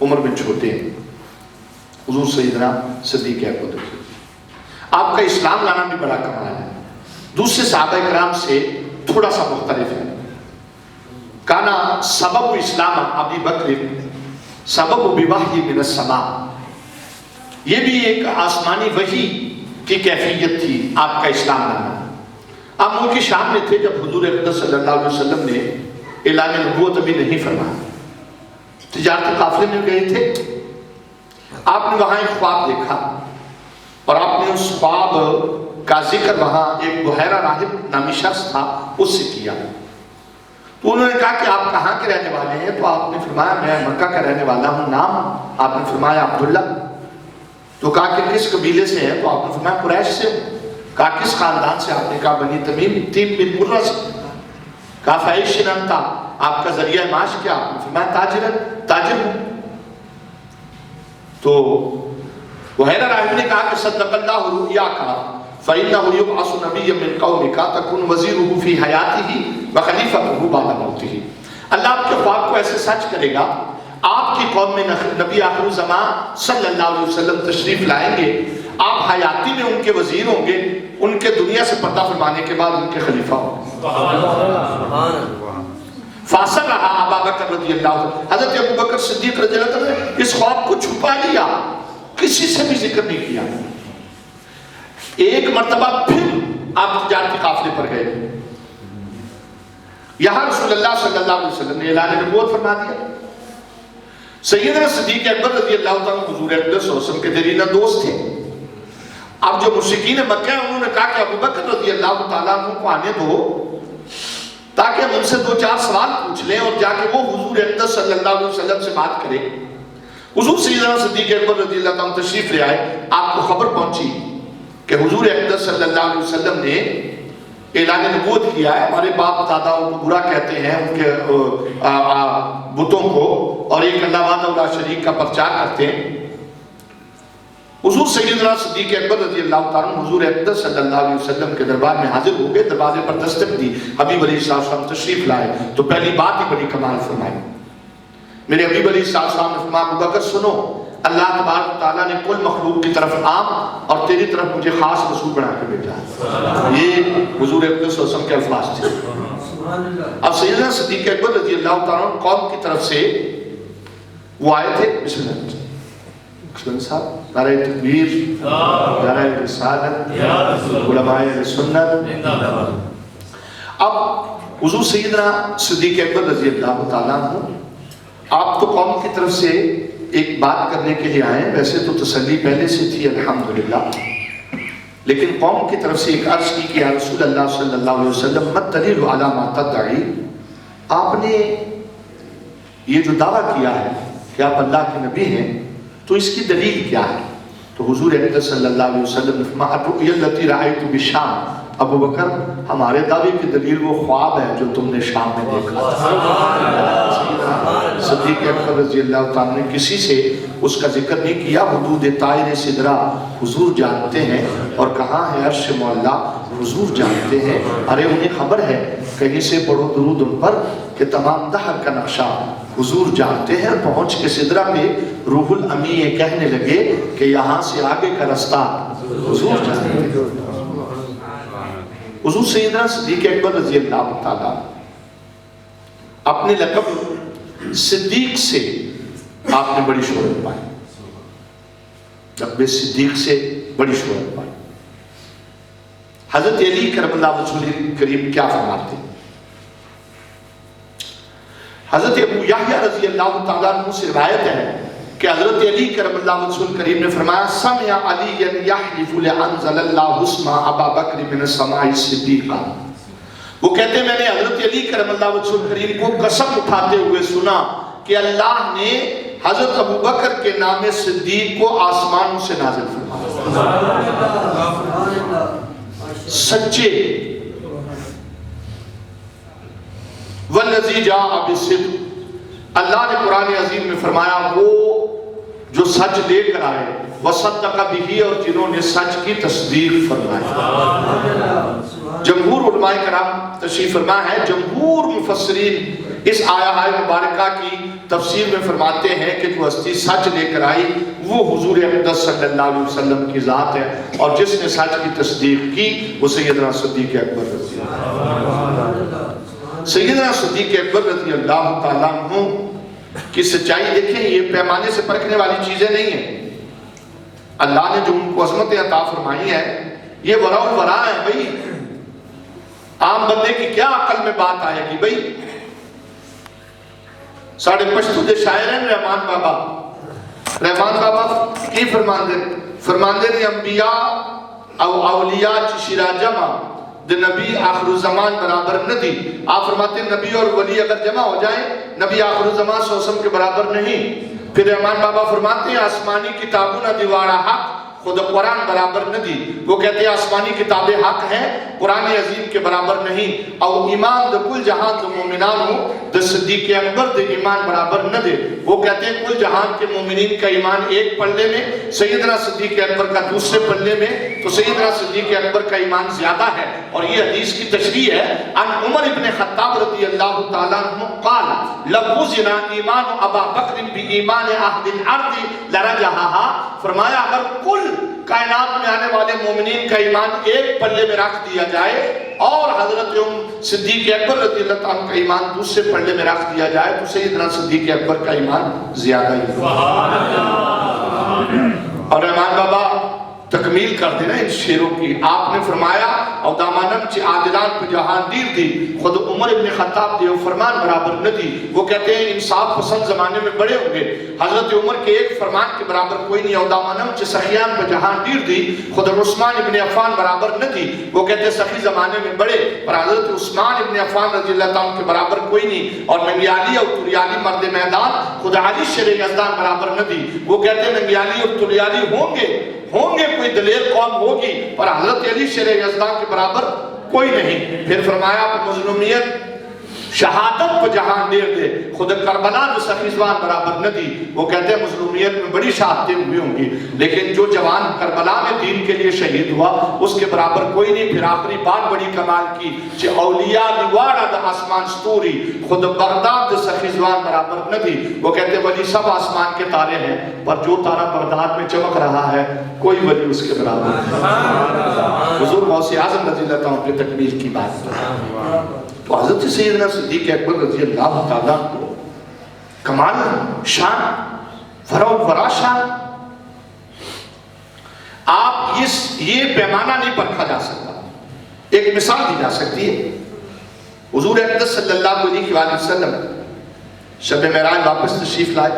عمر میں چھوٹے ہیں، حضور سیدنا صدیق اکبر رضی اللہ، آپ کا اسلام لانا بھی بڑا کمال ہے، دوسرے صحابہ کرام سے تھوڑا سا مختلف ہے۔ کانا سبب اسلام ابی بکر سبب بوحی من السماء، یہ بھی ایک آسمانی وحی کی کیفیت تھی آپ کا اسلام لانا۔ آپ ملک شام میں تھے جب حضور اقدس صلی اللہ علیہ وسلم نے اعلان نبوت ابھی نہیں فرمایا، تجارتی قافلے میں گئے تھے، آپ نے وہاں ایک خواب دیکھا اور آپ نے اس خواب کا ذکر وہاں ایک بحیرہ راہب نامی شخص تھا اس سے کیا، تو انہوں نے کہا کہ آپ کہاں کے رہنے والے ہیں؟ تو آپ نے فرمایا میں مکہ کا رہنے والا ہوں۔ نام؟ آپ نے فرمایا عبداللہ۔ تو کہا کہ کس قبیلے سے ہے؟ تو آپ نے فرمایا قریش سے۔ کہا کس خاندان سے؟ آپ نے کہا بنی تمیم بن مرہ سے۔ کہا فعیشن انت، آپ کا ذریعہ معاش کیا؟ آپ نے فرمایا تاجر ہوں۔ تو بحیرہ راہب نے کہا کہ صدق اللہ رؤیاک فإنه يبعث نبيا من قومك تكون وزيره في حياته وخليفته بعد موته، اللہ آپ کے خواب کو ایسے سچ کرے گا، آپ کی قوم میں نبی آخر الزمان صلی اللہ علیہ وسلم تشریف لائیں گے، آپ حیاتی میں ان کے وزیر ہوں گے، ان کے دنیا سے پردہ فرمانے کے بعد ان کے خلیفہ ہوں گے۔ فاصل رہا ابا بکر رضی اللہ عنہ، حضرت ابو بکر صدیق رضی اللہ عنہ نے اس خواب کو چھپا لیا، کسی سے بھی ذکر نہیں کیا۔ ایک مرتبہ پھر آپ تجارتی قافلے پر گئے، یہاں رسول اللہ صلی اللہ علیہ وسلم نے اعلان نبوت فرما دیا۔ سیدنا صدیق اکبر رضی اللہ عنہ حضور اقدس صلی اللہ علیہ وسلم کے دیرینہ دوست تھے۔ اب جو مشرکین مکہ ہیں انہوں نے کہا کہ ابو بکر رضی اللہ تعالیٰ عنہ کو آنے دو تاکہ ہم ان سے 2-4 سوال پوچھ لیں اور جا کے وہ حضور اقدس صلی اللہ علیہ وسلم سے بات کریں۔ حضور سیدنا صدیق اکبر رضی اللہ عنہ تشریف لے آئے، آپ کو خبر پہنچی کہ حضور اقدس صلی اللہ علیہ وسلم نے اعلان نبوت کیا ہے، ہمارے باپ دادا ان کو برا کہتے ہیں ان کے بتوں کو، اور ایک اللہ وحدہ لا شریک کا پرچار کرتے ہیں۔ حضور سیدنا صدیق اکبر رضی اللہ تعالیٰ حضور اقدس صلی اللہ علیہ وسلم کے دربار میں حاضر ہو گئے، دروازے پر دستک دی، حبیب علیہ السلام تشریف لائے تو پہلی بات ہی بڑی کمال فرمائی۔ میرے حبیب علیہ السلام نے فرمایا ابو بکر سنو، اللہ تبارک تعالیٰ نے کل مخلوق کی طرف عام اور تیری طرف مجھے خاص رسول بنا کے بھیجا ہے۔ یہ حضور اقدس صلی اللہ علیہ وسلم کے الفاظ تھے۔ اب سیدنا صدیق اکبر رضی اللہ تعالیٰ قوم کی طرف سے وہ آئے تھے، بسم اللہ صاحب، نعرہ تکبیر، نعرہ رسالت، علماء سنت۔ اب حضور سیدنا صدیق اکبر رضی اللہ تعالیٰ آپ تو قوم کی طرف سے ایک بات کرنے کے لیے آئے، ویسے تو تسلی پہلے سے تھی الحمدللہ، لیکن قوم کی طرف سے ایک عرض کی کہ یا رسول اللہ صلی اللہ علیہ وسلم مت دلیل علی ما تدعی، آپ نے یہ جو دعویٰ کیا ہے کہ آپ اللہ کے نبی ہیں تو اس کی دلیل کیا ہے؟ تو حضور اقدس صلی اللہ علیہ وسلم نے فرمایا الرؤیا التی رأیت بالشام، ابو بکر ہمارے دعوے کی دلیل وہ خواب ہے جو تم نے شام میں دیکھا۔ صدیق اکبر رضی اللہ تعالیٰ نے کسی سے اس کا ذکر نہیں کیا، حدود طائر سدرہ حضور جانتے ہیں، اور کہاں ہے عرش معلیٰ حضور جانتے ہیں۔ ارے انہیں خبر ہے، کہیں سے پڑھو درود ان پر کہ تمام دہر کا نقشہ حضور جانتے ہیں۔ پہنچ کے سدرہ پہ روح الامی یہ کہنے لگے کہ یہاں سے آگے کا رستہ حضور جانتے ہیں۔ حضور سیدنا صدیق اکبر رضی اللہ تعالیٰ اپنے لقب صدیق سے آپ نے بڑی شہرت پائی، لقب صدیق سے بڑی شہرت پائی۔ حضرت علی کرم اللہ وجہہ کریم کیا فرماتے ہیں؟ حضرت ابو یحییٰ رضی اللہ تعالیٰ عنہ سے روایت ہے کہ حضرت علی کرم اللہ وجہہ کریم نے فرمایا سمع علی یحلف لانزل اللہ اسم ابا بکر من السماء صدیقا، وہ کہتے ہیں میں نے حضرت علی کرم اللہ وجہہ کریم کو قسم اٹھاتے ہوئے سنا کہ اللہ نے حضرت ابو بکر کے نام صدیق کو آسمان سے نازل فرمایا۔ سچے والذی جاء بالصدق، اللہ نے قرآن عظیم میں فرمایا وہ جو سچ لے کر آئے، وصدق بہ، اور جنہوں نے سچ کی تصدیق فرمائی۔ جمہور علماء کرام تشریف فرما ہے، جمہور مفسرین اس آیہ مبارکہ کی تفسیر میں فرماتے ہیں کہ جو ہستی سچ لے کر آئی وہ حضور اقدس صلی اللہ علیہ وسلم کی ذات ہے، اور جس نے سچ کی تصدیق کی وہ سیدنا صدیق اکبر رضی اللہ۔ سیدنا صدیق اکبر رضی اللہ تعالیٰ عنہ کی سچائی دیکھیں، یہ پیمانے سے پرکھنے والی چیزیں نہیں ہیں۔ اللہ نے جو ان کو عظمت عطا فرمائی ہے یہ ورا الورا ہے بھائی، عام بندے کی کیا عقل میں بات آئے گی بھائی؟ ساڑھے پشتو دے شاعر ہیں رحمان بابا کی فرماندے نے انبیاء او اولیاء چی شیرہ جمع دے نبی آخر الزمان برابر ندی۔ آپ فرماتے ہیں نبی اور ولی اگر جمع ہو جائیں نبی آخر الزمان صلی اللہ علیہ وسلم کے برابر نہیں۔ پھر رحمان بابا فرماتے ہیں آسمانی کتابوں نہ دیوارہ حق خود قرآن برابر ندی، وہ کہتے ہیں آسمانی کتابیں حق ہیں قرآن عظیم کے برابر نہیں، او ایمان دے کل جہان دے مومنان ہو دے صدیق اکبر دے ایمان برابر نہ دے، وہ کہتے ہیں کل جہان کے مومنین کا ایمان ایک پلے میں، سیدنا صدیق اکبر کا دوسرے پلے میں، تو سیدنا صدیق اکبر کا ایمان زیادہ ہے۔ اور یہ حدیث کی تشریح ہے ان عمر ابن خطاب رضی اللہ تعالیٰ عنہ قال لَوْزِنَا ایمان ابا بکر بی ایمان اہد الارض لرجہہا، فرمایا اگر کل کائنات میں آنے والے مومنین کا ایمان ایک پلے میں رکھ دیا جائے اور حضرت صدیق اکبر رضی اللہ عنہ کا ایمان دوسرے پلے میں رکھ دیا جائے تو سیدنا صدیق اکبر کا ایمان زیادہ ہی اور رحمان بابا تکمیل کر دینا ان شیروں کی۔ آپ نے فرمایا او دامانم چی عادلان پہ جہان دیر دی خود عمر ابن خطاب دی فرمان برابر نہ دی، وہ کہتے ہیں انصاف پسند زمانے میں بڑے ہوں گے، حضرت عمر کے ایک فرمان کے برابر کوئی نہیں۔ او دامانم چی سخیان پہ جہان دیر دی خود عثمان ابن عفان برابر نہ دی، وہ کہتے ہیں سخی زمانے میں بڑے پر حضرت عثمان ابن عفان رضی اللہ عنہ کے برابر کوئی نہیں۔ اور ننگیالی اور توریالی مرد میدان خود علی شیر یزدان برابر نہ دی، وہ کہتے ہیں ننگیالی اور توریالی ہوں گے کوئی دلیر قوم ہوگی پر حضرت علی شیر یزدان کے برابر کوئی نہیں۔ پھر فرمایا مظلومیت شہادت پہ جہان دیر دے خود کربلا جو سخیزوان برابر نہ دی، وہ کہتے ہیں مظلومیت میں بڑی شہادتیں ہوئی ہوں گی لیکن جو جوان کربلا میں دین کے لیے شہید ہوا اس کے برابر کوئی نہیں۔ پھر آخری بات بڑی کمال کی کہ اولیاء دیوارہ دا آسمان ستوری خود بغداد دا سخیزوان برابر نہ دی، وہ کہتے ہیں ولی سب آسمان کے تارے ہیں پر جو تارہ بغداد میں چمک رہا ہے کوئی ولی اس کے برابر نہیں۔ حضور غوث اعظم رضی اللہ عنہ کی تکمیل کی بات تو حضرت سیدنا صدیق اکبر رضی اللہ تعالیٰ کو کمال شان ورا شان، آپ یہ پیمانہ نہیں پرکھا جا سکتا۔ ایک مثال دی جا سکتی ہے، حضور اقدس صلی اللہ علیہ وسلم شب معراج واپس تشریف لائے،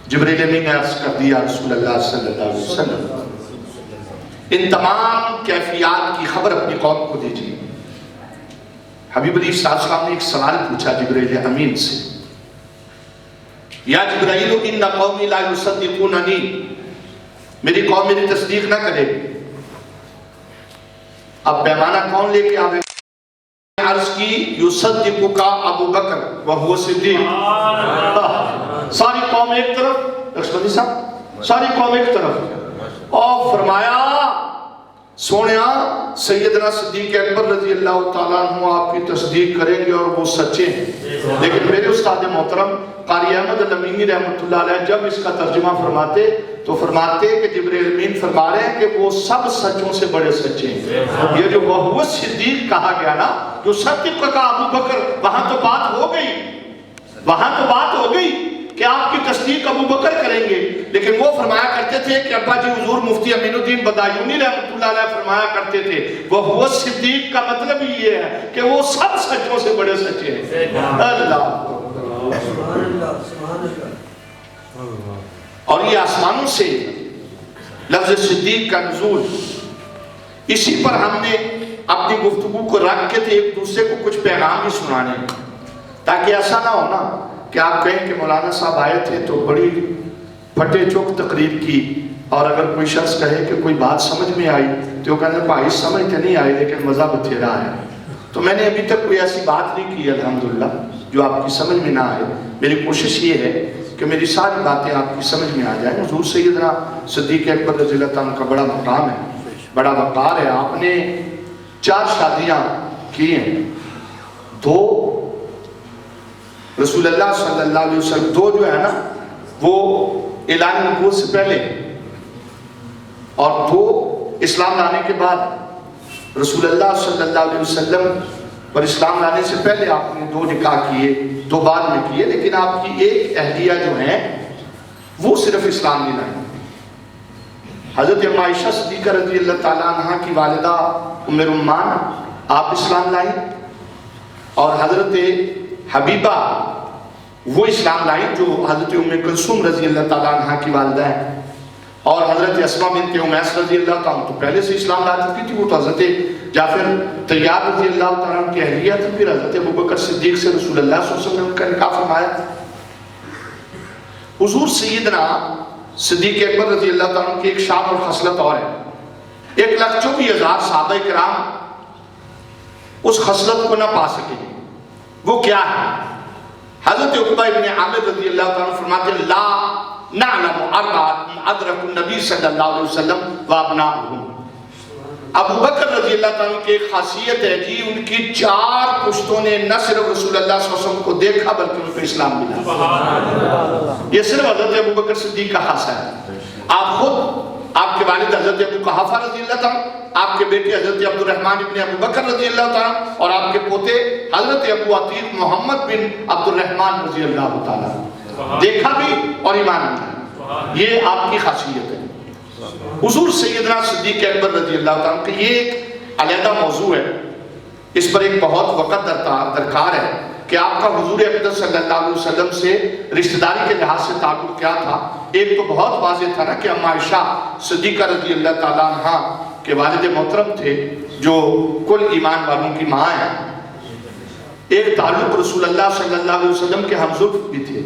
جبریل امین نے عرض کر دیا رسول اللہ صلی اللہ علیہ وسلم ان تمام کیفیات کی خبر اپنی قوم کو دیجیے۔ حبیب علیہ السلام نے ایک سوال پوچھا جبریل امین سے، یا جبرائیل ان قومی لا یصدقوننی، میری قوم میری تصدیق نہ کرے۔ اب پیمانہ کون لے کے آوے؟ عرض کی یصدقک ابو بکر وہو صدیق، ساری قوم ایک طرف، لکشمنی صاحب ساری قوم ایک طرف، اور فرمایا سونیا سیدنا صدیق اکبر رضی اللہ تعالیٰ عنہ آپ کی تصدیق کریں گے اور وہ سچے ہیں۔ لیکن میرے استاد محترم قاری احمد الامینی رحمۃ اللہ علیہ جب اس کا ترجمہ فرماتے تو فرماتے کہ جبریل امین فرما رہے ہیں کہ وہ سب سچوں سے بڑے سچے ہیں۔ یہ جو وہ صدیق کہا گیا نا، جو صدیق کا ابو بکر، وہاں تو بات ہو گئی کہ آپ کی تصدیق ابو بکر کریں گے، لیکن وہ فرمایا کرتے تھے کہ ابا جی حضور مفتی امین الدین بدایونی رحمۃ اللہ علیہ فرمایا کرتے تھے وہ صدیق کا مطلب ہی یہ ہے کہ وہ سب سچوں سے بڑے سچے ہیں۔ اللہ اور یہ آسمانوں سے لفظ صدیق کا نزول، اسی پر ہم نے اپنی گفتگو کو رکھ کے تھے ایک دوسرے کو کچھ پیغام بھی سنانے، تاکہ ایسا نہ ہونا کہ آپ کہیں کہ مولانا صاحب آئے تھے تو بڑی پھٹے چوک تقریر کی، اور اگر کوئی شخص کہے کہ کوئی بات سمجھ میں آئی تو وہ کہنے بھائی سمجھ تو نہیں آئی لیکن مزہ بتھیرا ہے۔ تو میں نے ابھی تک کوئی ایسی بات نہیں کی الحمدللہ جو آپ کی سمجھ میں نہ آئے۔ میری کوشش یہ ہے کہ میری ساری باتیں آپ کی سمجھ میں آ جائیں۔ حضور سیدنا صدیق اکبر رضی اللہ عنہ کا بڑا مقام ہے، بڑا وقار ہے۔ آپ نے 4 شادیاں کی ہیں، 2 رسول اللہ صلی اللہ علیہ وسلم، دو جو ہے نا وہ اعلان نبوت سے پہلے اور دو اسلام لانے کے بعد۔ رسول اللہ صلی اللہ علیہ وسلم پر اسلام لانے سے پہلے آپ نے دو نکاح کیے، دو بعد میں کیے، لیکن آپ کی ایک اہلیہ جو ہیں وہ صرف اسلام نہیں لائیں۔ حضرت ام عائشہ صدیقہ رضی اللہ تعالیٰ عنہ کی والدہ ام رمان آپ اسلام لائیں، اور حضرت حبیبہ وہ اسلام لائیں جو حضرت ام کلثوم رضی اللہ تعالیٰ عنہ کی والدہ ہیں، اور حضرت اسماء بنت امیس رضی اللہ تعالیٰ عنہ تو پہلے سے اسلام لا چکی تھی، وہ تو حضرت جعفر طیار رضی اللہ تعالیٰ عنہ کی اہلیہ تھی، پھر حضرت ابوبکر صدیق سے رسول اللہ صلی اللہ علیہ وسلم نے ان کا نکاح فرمایا۔ حضور سیدنا صدیق اکبر رضی اللہ تعالیٰ عنہ کی ایک شان اور خصلت اور ہے، 1,24,000 صحابہ کرام اس خصلت کو نہ پا سکے، وہ کیا ہے؟ حضرت عقبہ ابن عامر رضی اللہ تعالیٰ عنہ فرماتے ہیں لا نعلم اربعۃ ادرکوا النبی صلی اللہ علیہ وسلم وابناؤہم۔ ابو بکر رضی اللہ تعالیٰ عنہ کی ایک خاصیت ہے جی، ان کی 4 پشتوں نے نہ صرف رسول اللہ صلی اللہ علیہ وسلم کو دیکھا بلکہ ان کو اسلام ملا۔ یہ صرف حضرت ابو بکر صدیق کا خاصہ ہے۔ آپ خود، آپ کے والد حضرت ابو قحافہ رضی اللہ تعالیٰ، آپ کے بیٹے حضرت عبد الرحمن ابن ابو بکر رضی اللہ تعالیٰ، اور آپ کے پوتے حضرت ابو عتیق محمد بن عبد الرحمن رضی اللہ تعالیٰ، دیکھا بھی اور ایمان بھی، یہ آپ کی خاصیت ہے۔ حضور سیدنا صدیق اکبر رضی اللہ تعالیٰ کہ یہ ایک علیحدہ موضوع ہے، اس پر ایک بہت وقت درکار ہے کہ آپ کا حضور اقدس صلی اللہ علیہ وسلم سے رشتہ داری کے لحاظ سے تعلق کیا تھا۔ ایک تو بہت واضح تھا نا کہ ام عائشہ صدیقہ رضی اللہ تعالیٰ عنہ کے والد محترم تھے جو کل ایمان والوں کی ماں ہیں، ایک تعلق رسول اللہ صلی اللہ علیہ وسلم کے ہمزلف بھی تھے،